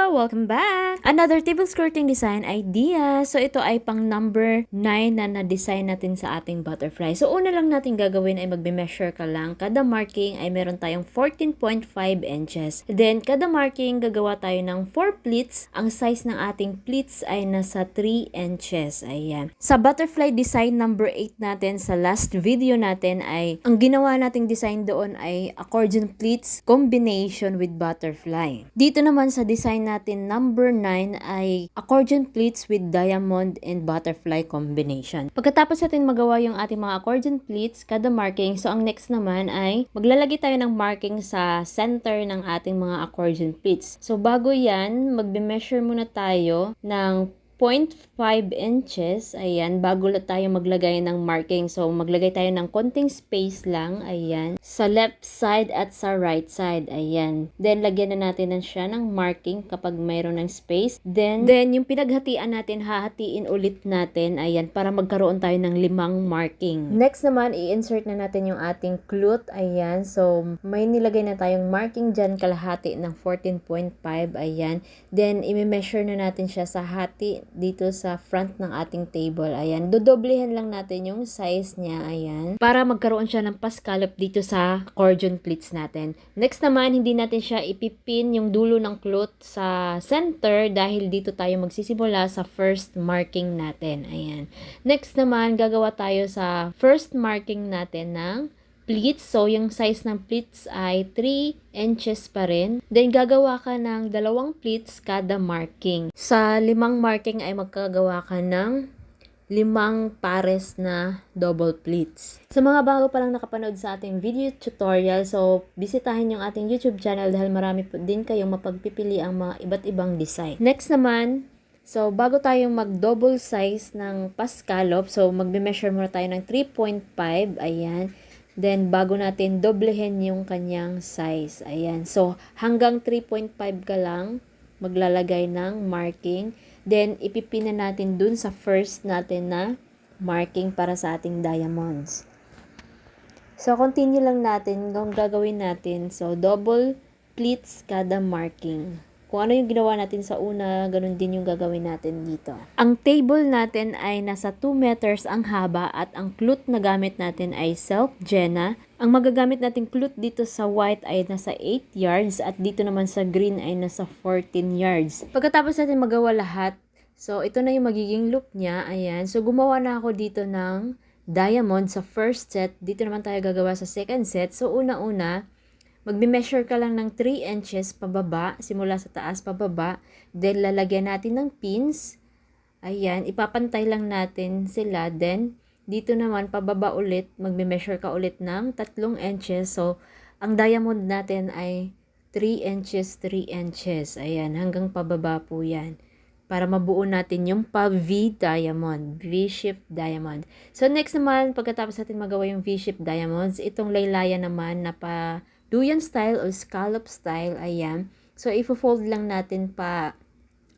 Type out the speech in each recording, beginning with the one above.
Welcome back! Another table skirting design idea. So, ito ay pang number 9 na na-design natin sa ating butterfly. So, una lang natin gagawin ay magbe-measure ka lang. Kada marking ay meron tayong 14.5 inches. Then, kada marking gagawa tayo ng 4 pleats. Ang size ng ating pleats ay nasa 3 inches. Ayan. Sa butterfly design number 8 natin, sa last video natin ay, ang ginawa nating design doon ay accordion pleats combination with butterfly. Dito naman sa design natin number 9 ay accordion pleats with diamond and butterfly combination. Pagkatapos natin magawa yung ating mga accordion pleats, kada marking, so ang next naman ay maglalagay tayo ng marking sa center ng ating mga accordion pleats. So bago yan, magbe-measure muna tayo ng 0.5 inches, ayan, bago tayo maglagay ng marking. So, maglagay tayo ng konting space lang, ayan, sa left side at sa right side, ayan. Then, lagyan na natin siya ng marking kapag mayroon ng space. Then yung pinaghatian natin, hahatiin ulit natin, ayan, para magkaroon tayo ng 5 marking. Next naman, i-insert na natin yung ating clute, ayan. So, may nilagay na tayong marking dyan, kalahati ng 14.5, ayan. Then, i-measure na natin siya sa hati dito sa front ng ating table. Ayan. Dodoblehan lang natin yung size niya. Ayan. Para magkaroon siya ng pascallop dito sa accordion pleats natin. Next naman, hindi natin siya ipipin yung dulo ng clute sa center dahil dito tayo magsisimula sa first marking natin. Ayan. Next naman, gagawa tayo sa first marking natin ng pleats. So, yung size ng pleats ay 3 inches pa rin. Then, gagawa ka ng 2 pleats kada marking. Sa 5 marking ay magkagawa ka ng 5 pares na double pleats. Sa mga bago pa lang nakapanood sa ating video tutorial, so, bisitahin yung ating YouTube channel dahil marami po din kayong mapagpipili ang mga iba't ibang design. Next naman, so, bago tayong mag-double size ng pascallop, so, magbe-measure muna tayo ng 3.5, ayan. Then, bago natin doblehin yung kanyang size. Ayan. So, hanggang 3.5 ka lang maglalagay ng marking. Then, ipipin na natin dun sa first natin na marking para sa ating diamonds. So, continue lang natin kung gagawin natin. So, double pleats kada marking. Kung ano yung ginawa natin sa una, ganun din yung gagawin natin dito. Ang table natin ay nasa 2 meters ang haba at ang clute na gamit natin ay Self Jenna. Ang magagamit nating clute dito sa white ay nasa 8 yards at dito naman sa green ay nasa 14 yards. Pagkatapos natin magawa lahat, so ito na yung magiging look niya. Ayan. So gumawa na ako dito ng diamond sa first set. Dito naman tayo gagawa sa second set. So una-una, magbe-measure ka lang ng 3 inches pababa, simula sa taas pababa. Then, lalagyan natin ng pins. Ayan, ipapantay lang natin sila. Then, dito naman, pababa ulit, magbe-measure ka ulit ng 3 inches. So, ang diamond natin ay 3 inches, 3 inches. Ayan, hanggang pababa po yan. Para mabuo natin yung pa-V diamond, V-shaped diamond. So, next naman, pagkatapos natin magawa yung V-shaped diamonds, itong laylayan naman na Duyan style o scallop style, ayan. So, ifo-fold lang natin pa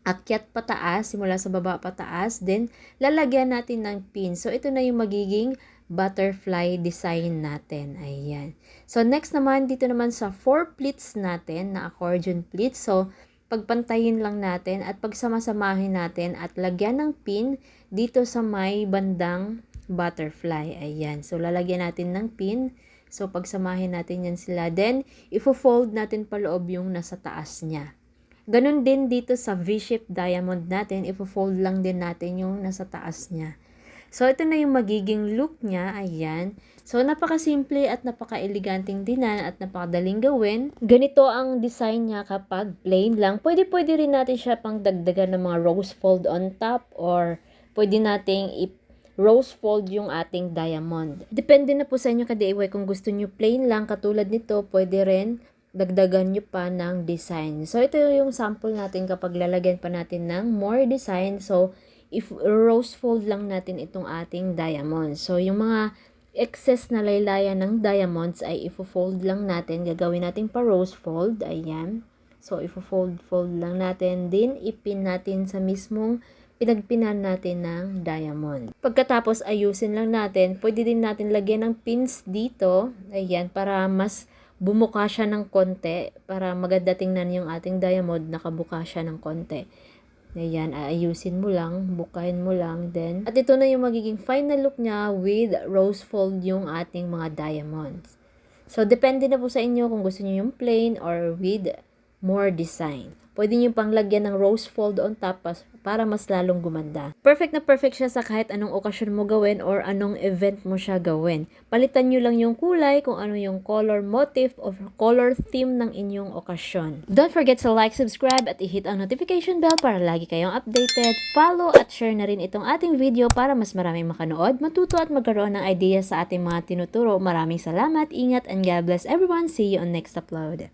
akyat pataas, simula sa baba pataas. Then, lalagyan natin ng pin. So, ito na yung magiging butterfly design natin. Ayan. So, next naman, dito naman sa 4 pleats natin na accordion pleats. So, pagpantayin lang natin at pagsamasamahin natin at lagyan ng pin dito sa may bandang butterfly. Ayan. So, lalagyan natin ng pin. So, pagsamahin natin yan sila. Then, ifo-fold natin paloob yung nasa taas niya. Ganun din dito sa V-shaped diamond natin, ifo-fold lang din natin yung nasa taas niya. So, ito na yung magiging look niya. Ayan. So, napaka-simple at napaka-eleganting dinan at napakadaling gawin. Ganito ang design niya kapag plain lang. Pwede rin natin siya pang dagdagan ng mga rose fold on top or pwede nating rose fold yung ating diamond. Depende na po sa inyo ka-DIY kung gusto nyo plain lang katulad nito, pwede rin dagdagan nyo pa ng design. So, ito yung sample natin kapag lalagyan pa natin ng more design. So, if rose fold lang natin itong ating diamond. So, yung mga excess na laylayan ng diamonds ay ifo-fold lang natin. Gagawin natin pa rose fold. Ayan. So, ifo-fold lang natin. Then, ipin natin sa mismong pinagpinan natin ng diamond. Pagkatapos ayusin lang natin, pwede din natin lagyan ng pins dito, ayan, para mas bumuka siya ng konti para maganda tingnan yung ating diamond, nakabuka siya ng konti. Ayan, aayusin mo lang, bukahin mo lang, then, at ito na yung magiging final look niya with rose fold yung ating mga diamonds. So, depende na po sa inyo kung gusto niyo yung plain or with more design. Pwede niyo pang lagyan ng rose fold on top para mas lalong gumanda. Perfect na perfect siya sa kahit anong okasyon mo gawin or anong event mo siya gawin. Palitan niyo lang yung kulay kung ano yung color motif or color theme ng inyong okasyon. Don't forget to like, subscribe at i-hit ang notification bell para lagi kayong updated. Follow at share na rin itong ating video para mas maraming makanood, matuto at magkaroon ng idea sa ating mga tinuturo. Maraming salamat, ingat, and God bless everyone. See you on next upload.